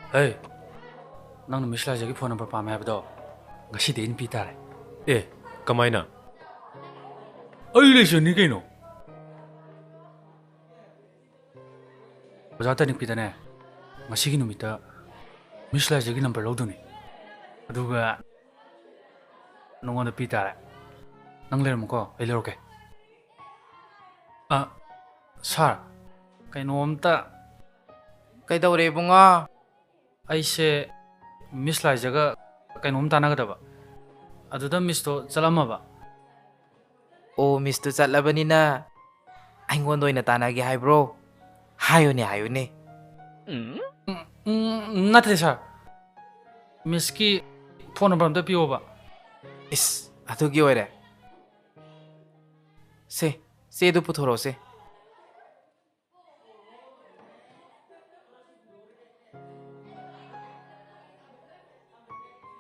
Hey, nang Miss Liza phone number pa may abdo. Ngasi din pita. Kamay na? Ay, lesson ni kayo no. Bazata ni pita na. Ngasi kinumita. Miss Liza number load ni. Aduga nung ano pita. Nang lero mo ko, ay lero ke. Sir, kay noomta. Kay daw rin nga. Ay se Miss Liza ka kay noom tanagada ba? Aduda Miss to salama ba? O miss to chat laban na. Ay ngonoy na tanagi hay bro. Hayo ni. Nate sir. Miss ki phone number amta piyo ba? Is, ato gi oire. Se do puthoro se.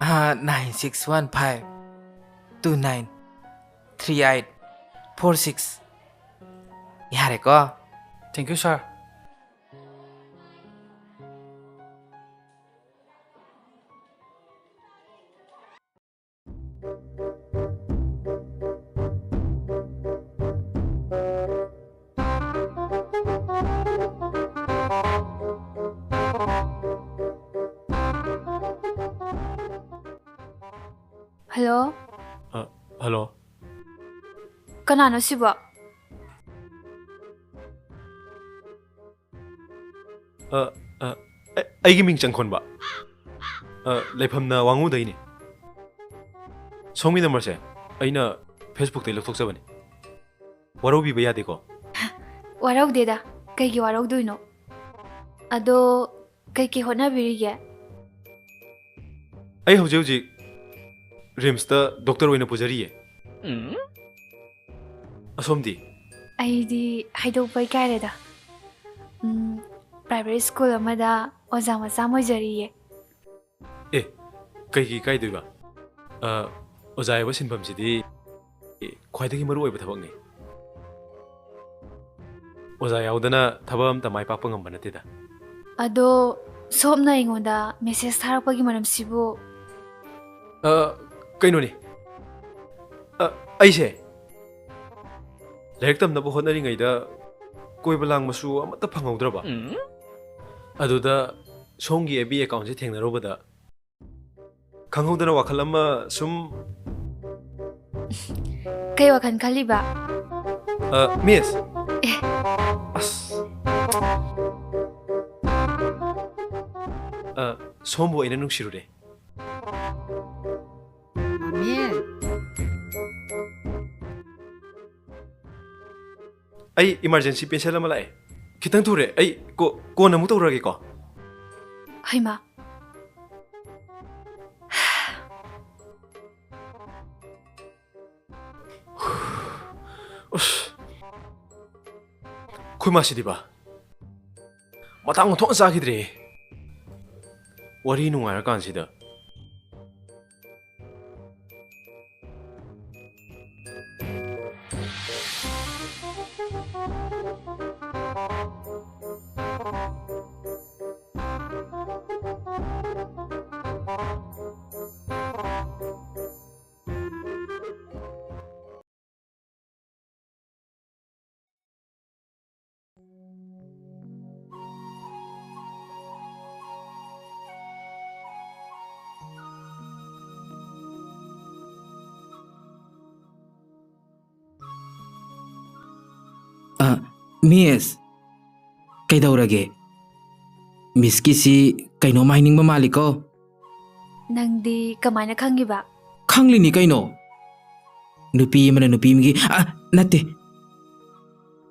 Ah, 9615293846. Yare ko. Thank you sir. Hello? Hello? Kanano siba? Aigi ming changkhon ba? Leifam na wangu dai ni. Songmi number se aina Facebook dai lokthok sabani. Waro bi ba yade ko. Warau deda. Kaigi warau duino. Ado kaigi hona birige. Ai hauji Rims ta doctor oina pujari ye. Asomdi. Aidi haido pai kaireda. Private school amada oza macha moijariye. Kai doi ba. Ozai ba sinbam sidi khwaidagi maru oi ba thabak ni. Ozai yaudana thabam ta mai pa pangam banate da. Ado somna ingoda message tharakpagi maram sibu. Kaino ni. Aise. Laik tam na bo honari ngai da koi balang masu amata phangawdra ba. Aduda songi AB account se thengna ro bada. Khangawdana wakhal ama sum Kai wakan khaliba. Miss. As. Sombo ina nungshirure. Ay emergency patient ama lae. Kitang ture. Ay ko na mu tawrage ko. Haima. Khoi ma sidi ba. Matang thon sa khidre. Wari nungai kan sida. Miss, kaidaurage? Miss kisi kaino mining mamali ko? Nangdi kamana khangiba? Khangli ni kaino? Nupi mana nupi migi nate.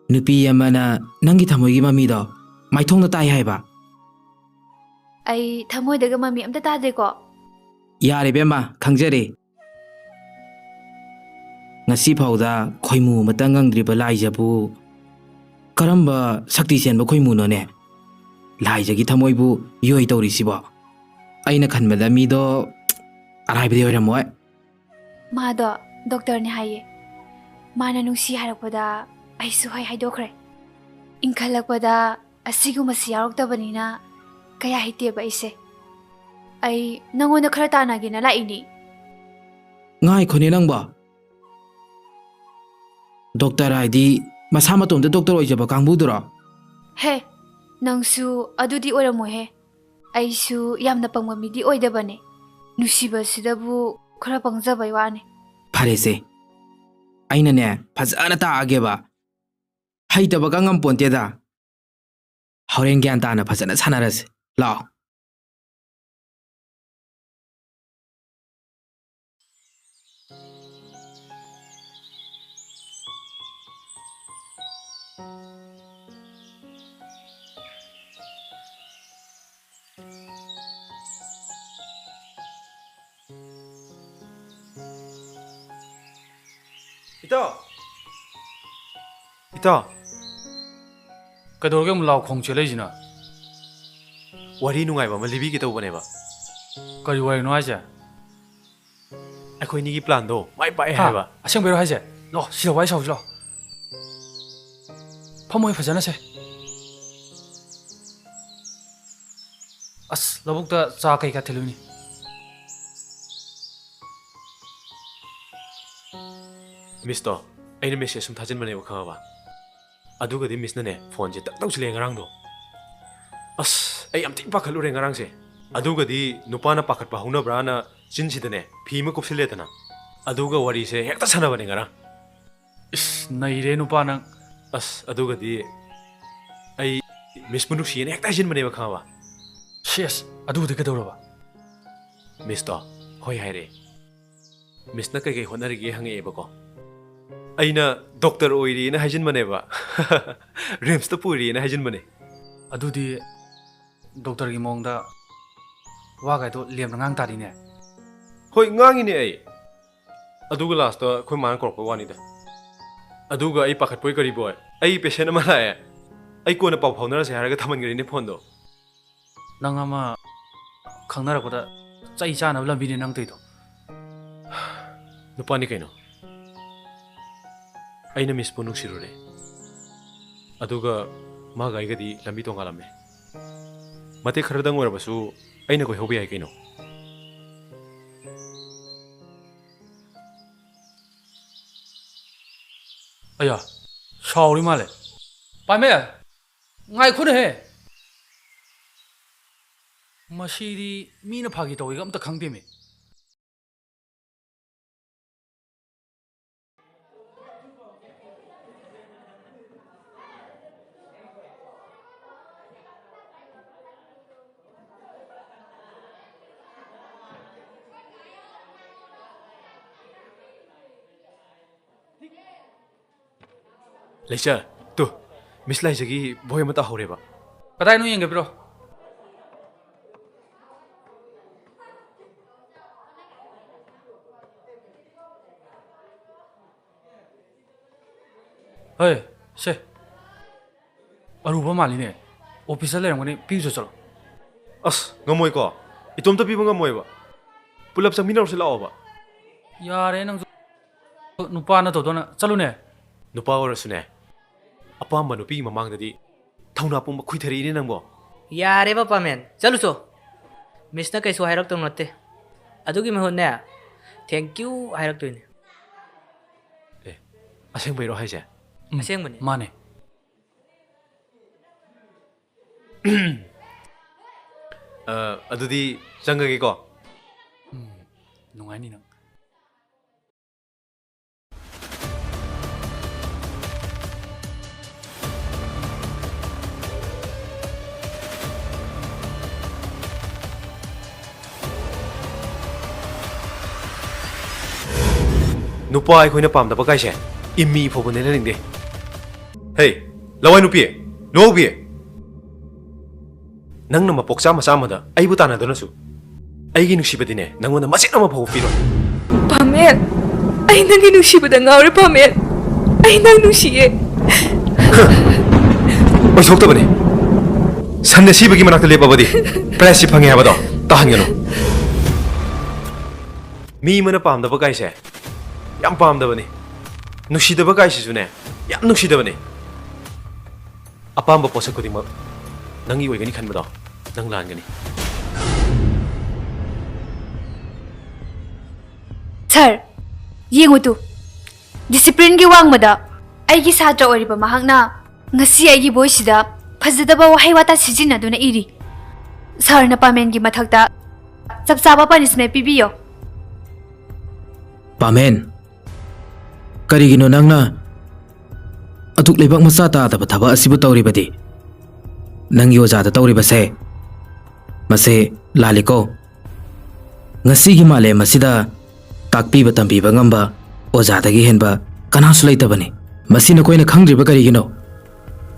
Nupi mana nangi thamoy gi mami do maithong na tai hai ba? Ai thamoy daga mami amta tade ko. Yare bema khangjare. Ngasi phauda khoimu matangang driba laijabu. Karamba sakti sen ba khoimu no ne. Laijagi thamoy bu yoi tawri siba. Aina khanbada mi do arai bide oira moy. Mado doctor ni haye. Mana nungsi harakpada aisu hai haidokre. Inkhalakpada asigu masi yaroktabanina kaya hite ba ise. ꯑꯩ ꯅꯪꯉꯣꯟꯗ ꯈꯔ ꯇꯥꯟꯅꯒꯦꯅ ꯂꯥꯛꯏꯅꯤ. ꯉꯥꯏꯈꯣꯅꯦ ꯅꯪꯕꯣ. Doctor ꯍꯥꯏꯗꯤ ꯃꯁꯥ ꯃꯇꯣꯝꯗ doctor ꯑꯣꯏꯖꯕ ꯀꯥꯡꯕꯨꯗꯨꯔꯣ? ꯍꯦ, ꯅꯪꯁꯨ ꯑꯗꯨꯗꯤ ꯑꯣꯏꯔꯝꯃꯣꯏꯍꯦ. ꯑꯩꯁꯨ ꯌꯥꯝꯅ ꯄꯪꯕ ꯃꯤꯗꯤ ꯑꯣꯏꯗꯕꯅꯦ. ꯅꯨꯡꯁꯤꯕꯁꯤꯗꯕꯨ ꯈꯔ ꯄꯪꯖꯕꯩ ꯋꯥꯅꯦ. ꯐꯔꯦꯁꯦ. ꯑꯩꯅꯅꯦ ꯐꯖꯅ ꯇꯥꯛꯑꯒꯦꯕ. ꯍꯩꯇꯕꯒ ꯉꯝꯄꯣꯟꯇꯦꯗ. ꯍꯣꯔꯦꯟ ꯒ꯭ꯌꯥꯟ ꯇꯥꯅ ꯐꯖꯅ ꯁꯥꯟꯅꯔꯁꯤ. ꯂꯥꯛꯑꯣ. ꯏꯇꯥꯎ! ꯏꯇꯥꯎ! ꯀꯩꯗꯧꯔꯒꯦ ꯑꯃꯨꯛ ꯂꯥꯎ ꯈꯣꯡ ꯆꯦꯜꯂꯛꯏꯁꯤꯅ? ꯋꯥꯔꯤ ꯅꯨꯡꯉꯥꯏꯕ ꯑꯃ ꯂꯤꯕꯤꯒꯦ ꯇꯧꯕꯅꯦꯕ. ꯀꯔꯤ ꯋꯥꯔꯤꯅꯣ ꯍꯥꯏꯁꯦ? ꯑꯩꯈꯣꯏꯅꯤꯒꯤ ꯄ꯭ꯂꯥꯟꯗꯣ ꯃꯥꯏ ꯄꯥꯛꯑꯦ ꯍꯥ? ꯍꯥꯏꯕ. ꯑꯁꯦꯡꯕꯩꯔꯣ ꯍꯥꯏꯁꯦ? ꯂꯥꯛꯑꯣ ꯁꯤꯗ ꯋꯥꯔꯤ ꯁꯥꯎꯁꯤ ꯂꯥꯛꯑꯣ. ꯐꯝꯃꯣꯏ ꯐꯖꯅꯁꯦ. ꯑꯁ ꯂꯧꯕꯨꯛꯇ ꯆꯥ ꯀꯩꯀꯥ ꯊꯤꯜꯂꯨꯏꯅꯤ. ꯃꯤꯁꯇꯣ ꯑꯩꯅ ꯃꯦꯁꯦꯖ ꯁꯨꯝ ꯊꯥꯖꯤꯟꯕꯅꯦꯕ ꯈꯪꯉꯕ. ꯑꯗꯨꯒꯗꯤ ꯃꯤꯁꯅꯅꯦ ꯐꯣꯟꯁꯦ ꯇꯛ ꯇꯧꯁꯤꯜꯂꯛꯑꯦ ꯉꯔꯥꯡꯗꯣ. ꯑꯁ ꯑꯩ ꯌꯥꯝ ꯊꯤꯅ ꯄꯥꯈꯠꯂꯨꯔꯦ ꯉꯔꯥꯡꯁꯦ. ꯑꯗꯨꯒꯗꯤ ꯅꯨꯄꯥꯅ ꯄꯥꯈꯠꯄ ꯍꯧꯅꯕ꯭ꯔꯥꯅ ꯆꯤꯟꯁꯤꯗꯅꯦ ꯐꯤ ꯑꯃ ꯀꯨꯞꯁꯤꯜꯂꯦꯗꯅ. ꯑꯗꯨꯒ ꯋꯥꯔꯤꯁꯦ ꯍꯦꯛꯇ ꯁꯥꯟꯅꯕꯅꯦ ꯉꯔꯥꯡ. ꯏꯁ ꯅꯩꯔꯦ ꯅꯨꯄꯥ ꯅꯪ. ꯑꯁ ꯑꯗꯨꯒꯗꯤ ꯑꯩ ꯃꯤꯁꯄꯨ ꯅꯨꯡꯁꯤꯌꯦꯅ ꯍꯦꯛꯇ ꯍꯥꯏꯖꯤꯟꯕꯅꯦꯕ ꯈꯪꯉꯕ. ꯁꯦꯁ ꯑꯗꯨꯕꯨꯗꯤ ꯀꯩꯗꯧꯔꯕ? ꯃꯤꯁꯇꯣ ꯍꯣꯏ ꯍꯥꯏꯔꯦ. ꯃꯤꯁꯅ ꯀꯩꯀꯩ ꯍꯣꯠꯅꯔꯤꯒꯦ ꯍꯪꯉꯛꯑꯦꯕꯀꯣ. ꯑꯩꯅ ꯗꯣꯛꯇꯔ ꯑꯣꯏꯔꯤꯅ ꯍꯥꯏꯖꯤꯟꯕꯅꯦꯕ. ꯔꯤꯝꯁꯇ ꯄꯨꯔꯤꯅ ꯍꯥꯏꯖꯤꯟꯕꯅꯦ. ꯑꯗꯨꯗꯤ ꯗꯣꯛꯇꯔꯒꯤ ꯃꯑꯣꯡꯗ ꯋꯥꯒꯥꯏꯗꯣ ꯂꯦꯝꯅ ꯉꯥꯡ ꯇꯥꯔꯤꯅꯦ. ꯍꯣꯏ ꯉꯥꯡꯉꯤꯅꯦ ꯑꯩ. ꯑꯗꯨꯒ ꯂꯥꯁꯇ ꯑꯩꯈꯣꯏ ꯃꯥꯅ ꯀꯧꯔꯛꯄ ꯋꯥꯅꯤꯗ. ꯑꯗꯨꯒ ꯑꯩ ꯄꯥꯈꯠꯄꯣꯏ ꯀꯔꯤꯕꯣꯏ ꯑꯩ ꯄꯦꯁꯦꯟ ꯑꯃ ꯂꯥꯛꯑꯦ. ꯑꯩ ꯀꯣꯟꯅ ꯄꯥꯎ ꯐꯥꯎꯅꯔꯁꯦ ꯍꯥꯏꯔꯒ ꯊꯝꯍꯟꯈ꯭ꯔꯦꯅꯦ ꯐꯣꯟꯗꯣ. ꯅꯪ ꯑꯃ ꯈꯪꯅꯔꯛꯄꯗ ꯆꯩ ꯆꯥꯅꯕ ꯂꯝꯕꯤꯅꯦ ꯅꯪ ꯇꯧꯔꯤꯗꯣ. ꯅꯨꯄꯥꯅꯤ ꯀꯩꯅꯣ. ꯑꯩꯅ ꯃꯤꯁꯄꯨ ꯅꯨꯡꯁꯤꯔꯨꯔꯦ. ꯑꯗꯨꯒ ꯃꯥꯒ ꯑꯩꯒꯗꯤ ꯂꯝꯕꯤ ꯇꯣꯡꯉꯥꯜꯂꯝꯃꯦ. ꯃꯇꯦꯛ ꯈꯔꯗꯪ ꯑꯣꯏꯔꯕꯁꯨ ꯑꯩꯅ ꯀꯣꯏꯍꯧꯕ ꯌꯥꯏ ꯀꯩꯅꯣ. ꯑꯌꯥ ꯁꯥꯎꯔꯤ ꯃꯥꯜꯂꯦ. ꯄꯥꯝꯃꯦ ꯉꯥꯏꯈꯣꯅꯦꯍꯦ. ꯃꯁꯤꯗꯤ ꯃꯤꯅ ꯐꯥꯒꯤ ꯇꯧꯋꯤꯒ ꯑꯝꯇ ꯈꯪꯗꯦꯃꯤ. ꯂꯩꯆꯥ ꯇꯨ ꯃꯤꯁ ꯂꯥꯏꯖꯒꯤ ꯕꯣꯏ ꯑꯃ ꯇꯥꯍꯧꯔꯦꯕ. ꯀꯗꯥꯏꯅꯣ ꯌꯦꯡꯒꯦꯕꯤꯔꯣ? ꯍꯣꯏ ꯁꯦ ꯑꯔꯨꯕ ꯃꯥꯜꯂꯤꯅꯦ. ꯑꯣꯐꯤꯁꯇ ꯂꯩꯔꯝꯒꯅꯤ ꯄꯤꯔꯨꯆꯣ ꯆꯠꯂꯣ. ꯑꯁ ꯉꯝꯃꯣꯏꯀꯣ. ꯏꯇꯣꯝꯇ ꯄꯤꯕ ꯉꯝꯃꯣꯏꯕ. ꯄꯨꯂꯞ ꯆꯪꯃꯤꯟꯅꯔꯨꯁꯤ ꯂꯥꯛꯑꯣꯕ. ꯌꯥꯔꯦ ꯅꯪꯁꯨ ꯅꯨꯄꯥ ꯅꯠꯇꯧꯗꯧꯅ ꯆꯠꯂꯨꯅꯦ. ꯅꯨꯄꯥ ꯑꯣꯏꯔꯁꯨꯅꯦ ꯑꯄꯥꯝꯕ ꯅꯨꯄꯤꯒꯤ ꯃꯃꯥꯡꯗꯗꯤ ꯊꯧꯅꯥ ꯄꯨꯝꯕ ꯈꯨꯏꯊꯔꯛꯏꯅꯦ ꯅꯪꯕꯣ. ꯌꯥꯔꯦꯕ ꯄꯥꯃꯦꯟ ꯆꯠꯂꯨꯆꯣ. ꯃꯤꯁꯅ ꯀꯩꯁꯨ ꯍꯥꯏꯔꯛꯇꯧ ꯅꯠꯇꯦ. ꯑꯗꯨꯒꯤ ꯃꯍꯨꯠꯅꯦ ꯊꯦꯡꯀ꯭ꯌꯨ ꯍꯥꯏꯔꯛꯇꯣꯏꯅꯦ. ꯑꯦ ꯑꯁꯦꯡꯕꯩꯔꯣ ꯍꯥꯏꯁꯦ? ꯑꯁꯦꯡꯕꯅꯦ. ꯃꯥꯅꯦ. ꯑꯗꯨꯗꯤ ꯆꯪꯉꯒꯦꯀꯣ. ꯅꯨꯡꯉꯥꯏꯅꯤ ꯅꯪ. ꯅꯨꯄꯥ ꯑꯩꯈꯣꯏꯅ ꯄꯥꯝꯗꯕ ꯀꯥꯏꯁꯦ ꯏꯝꯃꯤ ꯐꯥꯎꯕꯅꯦ ꯂꯩꯅꯤꯡꯗꯦ. ꯍꯦ ꯂꯋꯥꯏ ꯅꯨꯄꯤ ꯂꯨꯍꯧꯕꯤ, ꯅꯪꯅ ꯃꯄꯣꯛ ꯆꯥꯝꯃ ꯆꯥꯝꯃꯗ ꯑꯩꯕꯨ ꯇꯥꯟꯅꯗꯨꯅꯁꯨ ꯑꯩꯒꯤ ꯅꯨꯡꯁꯤꯕꯗꯤꯅꯦ ꯅꯪꯉꯣꯟꯗ ꯃꯆꯦꯠ ꯑꯃ ꯐꯥꯎꯕ ꯄꯤꯔꯣꯏ. ꯄꯥꯃꯦꯟ ꯑꯩ ꯅꯪꯒꯤ ꯅꯨꯡꯁꯤꯕꯗ ꯉꯥꯎꯔꯦ ꯄꯥꯃꯦꯟ. ꯑꯩ ꯅꯪ ꯅꯨꯡꯁꯤꯌꯦ. ꯑꯣꯏꯊꯣꯛꯇꯕꯅꯤ. ꯁꯟꯅ ꯁꯤꯕꯒꯤ ꯃꯅꯥꯛꯇ ꯂꯦꯞꯄꯕꯗꯤ ꯄ꯭ꯔꯥꯏꯖꯁꯤ ꯐꯪꯉꯦ ꯍꯥꯏꯕꯗꯣ ꯇꯥꯍꯟꯒꯅꯨ. ꯃꯤ ꯑꯃꯅ ꯄꯥꯝꯗꯕ ꯀꯥꯏꯁꯦ ꯌꯥꯝ ꯄꯥꯝꯗꯕꯅꯤ. ꯅꯨꯡꯁꯤꯗꯕ ꯀꯥꯏꯁꯤꯁꯨꯅꯦ ꯌꯥꯝ ꯅꯨꯡꯁꯤꯗꯕꯅꯤ. ꯑꯄꯥꯝꯕ ꯄꯣꯠꯁꯛ ꯈꯨꯗꯤꯡꯃꯛ ꯅꯪꯒꯤ ꯑꯣꯏꯒꯅꯤ ꯈꯟꯕꯗꯣ ꯅꯪ ꯂꯥꯟꯒꯅꯤ. Sir, yengutu. Discipline gi wangmada aigi satra oriba mahakna ngasi aigi boysida phajadaba wahai wata sijinaduna iri. Sir na Pamen gi mathakta chapchaba punishment pibiyo. Pamen, karigino nangna atuk lebak masa ta thaba asibu tawribadi. Nangi ojada tawribase mase laliko. Ngasi gi male masida takpiba tambiba ngamba ojadagi henba kanasu leitabani. Masi na koina khangdriba karigino.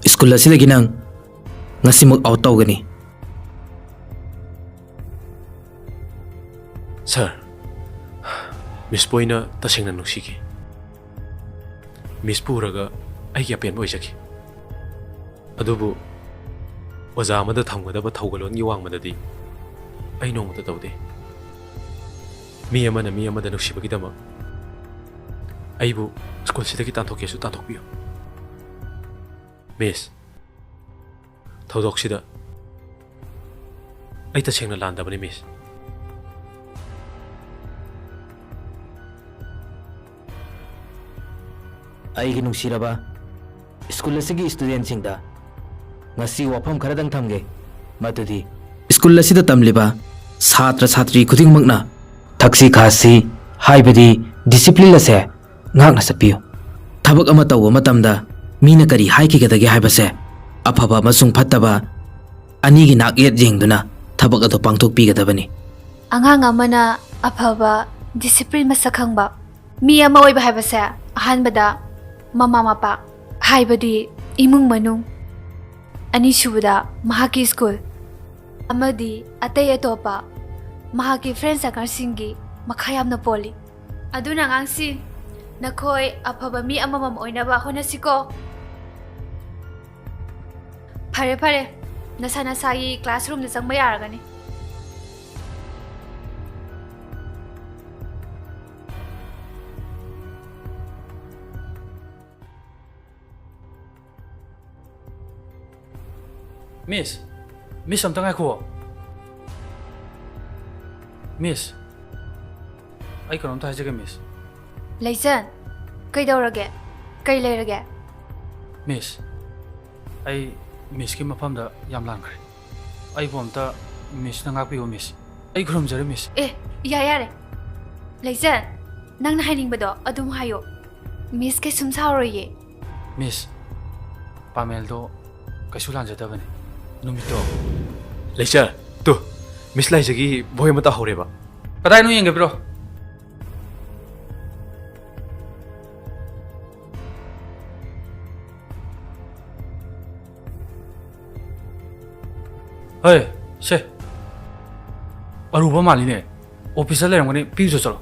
School asidagi nang ngasi muk out tawgani. Sir, Miss Poina tasengna nuksigi. Miss Puraga aigi apenba oijaki. Adubu oja amada thamgadaba thaugalon gi wangmadadi ai nongmata tawde. Mi amana mi amada nuksibagidama aibu school sidagi tanthokesu tantokpiyo. Miss, thaudoksida ai tasengna landabani Miss. Aigi nungsiraba school asigi student singda ngasi wafam kharadang thamge madudi school asida tamliba satra satri khuding makna thaksi khasi haibadi discipline ase ngakna sapiyo thabak ama taw matamda mina kari haiki gadage haibase afaba masung phattaba ani gi nak yet jengduna thabak ado pangthok pi gadabani. Angang amana afaba discipline masakhangba mi ama oiba haibase ahanbada Mama mapa haibadi imung manung ani subada mahaki school amadi atay atopa mahaki friends akar singi makhayam na poli aduna ngangsi nakhoi afaba mi amamam oinaba honasiko phare phare nasana sagi classroom na changba yaragani. Miss, Miss amta ngako. Miss, ay kanom ta hajaga Miss. Laisan, kay dawrage, kay layrage. Miss, ay Miss ki mapamda yam langkre. Ay bomta Miss na ngakpiyo Miss. Ay kurum jare Miss. Yare. Laisan, nang nahining bado adum hayo. Miss kay sumsaroye. Miss, Pameldo kasulan jadabani. Numito. Laisa, tu Miss Laisagi boy mata horeba. Kaday no yenge bro. Hey, se. Aruba maline. Officer le ramani piso chalo.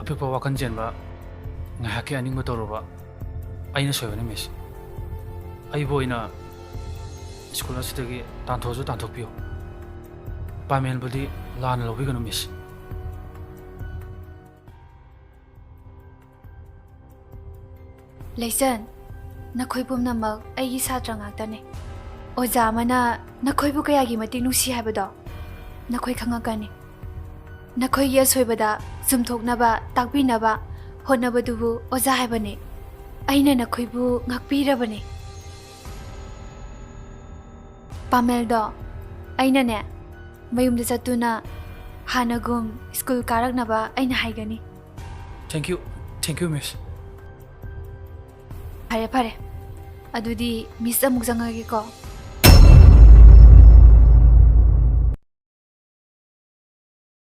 Ape pa wakan jenba. Ngahaki aning matoroba. Aina soyone Miss. Ai boina school asidagi tanthoju tantokpiyo. Pamel budi lana lobigano Miss. Laisan, nakhoi pumnamak aigi satra ngaktane. Oja amana nakhoi bu kayagi mating nusi haibado nakhoi khangakani. Nakhoi gi asoibada sumthoknaba takpinaba honnabadubu oja haibane. Aina nakhoi bu ngakpirabane. Pameldo, aina ne mayumda chatuna hanagum school karaknaba aina haigani. Thank you Miss. Phare phare. Adudi Miss amuk jangagi ko.